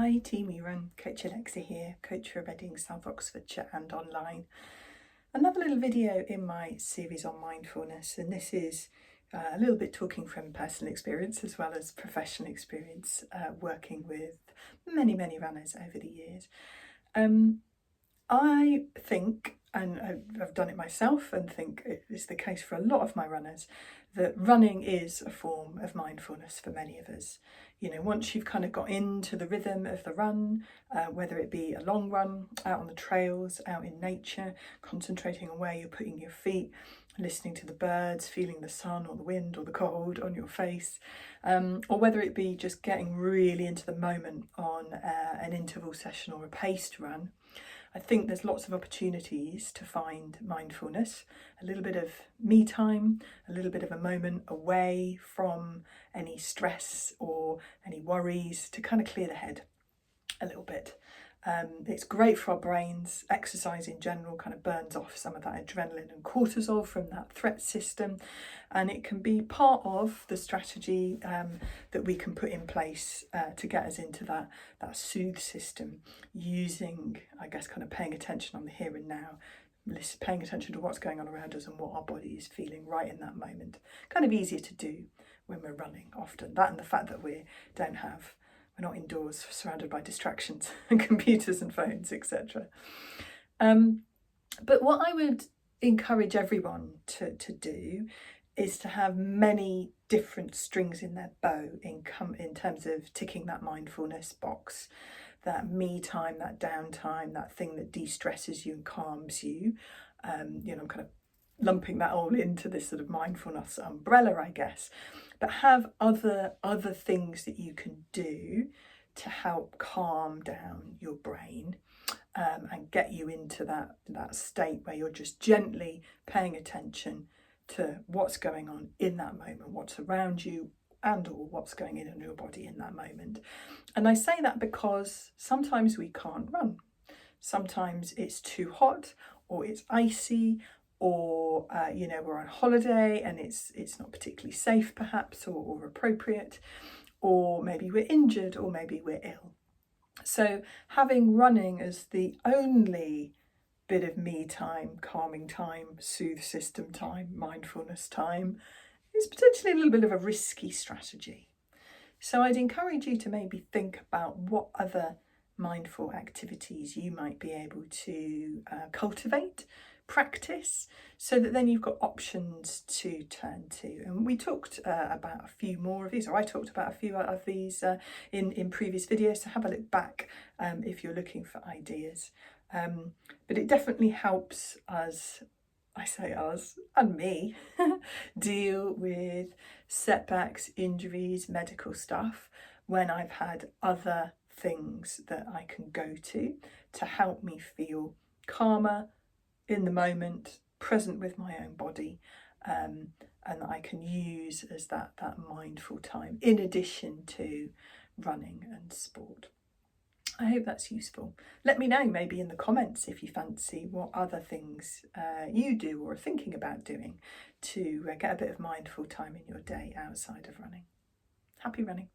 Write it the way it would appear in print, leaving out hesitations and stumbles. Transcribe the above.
Hi Team Run, Coach Alexa here, coach for Reading, South Oxfordshire and online. Another little video in my series on mindfulness, and this is a little bit talking from personal experience as well as professional experience, working with many runners over the years. I think, and I've done it myself and think it's the case for a lot of my runners, that running is a form of mindfulness for many of us. You know, once you've kind of got into the rhythm of the run, whether it be a long run, out on the trails, out in nature, concentrating on where you're putting your feet, listening to the birds, feeling the sun or the wind or the cold on your face, or whether it be just getting really into the moment on an interval session or a paced run, I think there's lots of opportunities to find mindfulness, a little bit of me time, a little bit of a moment away from any stress or any worries to kind of clear the head a little bit. It's great for our brains. Exercise in general kind of burns off some of that adrenaline and cortisol from that threat system, and it can be part of the strategy that we can put in place to get us into that soothe system, using, I guess, kind of paying attention on the here and now, paying attention to what's going on around us and what our body is feeling right in that moment. Kind of easier to do when we're running often. That and the fact that we're not indoors surrounded by distractions and computers and phones, etc. But what I would encourage everyone to do is to have many different strings in their bow in terms of ticking that mindfulness box, that me time, that downtime, that thing that de-stresses you and calms you. I'm kind of lumping that all into this sort of mindfulness umbrella, I guess, but have other things that you can do to help calm down your brain and get you into that state where you're just gently paying attention to what's going on in that moment, what's around you and or what's going in your body in that moment. And I say that because sometimes we can't run. Sometimes it's too hot or it's icy, or we're on holiday and it's not particularly safe perhaps or appropriate, or maybe we're injured or maybe we're ill. So having running as the only bit of me time, calming time, soothe system time, mindfulness time is potentially a little bit of a risky strategy. So I'd encourage you to maybe think about what other mindful activities you might be able to cultivate, practice, so that then you've got options to turn to. And we talked about a few more of these, or I talked about a few of these in previous videos, so have a look back if you're looking for ideas. But it definitely helps us, I say us and me, deal with setbacks, injuries, medical stuff when I've had other things that I can go to help me feel calmer in the moment, present with my own body, and that I can use as that mindful time in addition to running and sport. I hope that's useful. Let me know maybe in the comments if you fancy what other things you do or are thinking about doing to get a bit of mindful time in your day outside of running. Happy running.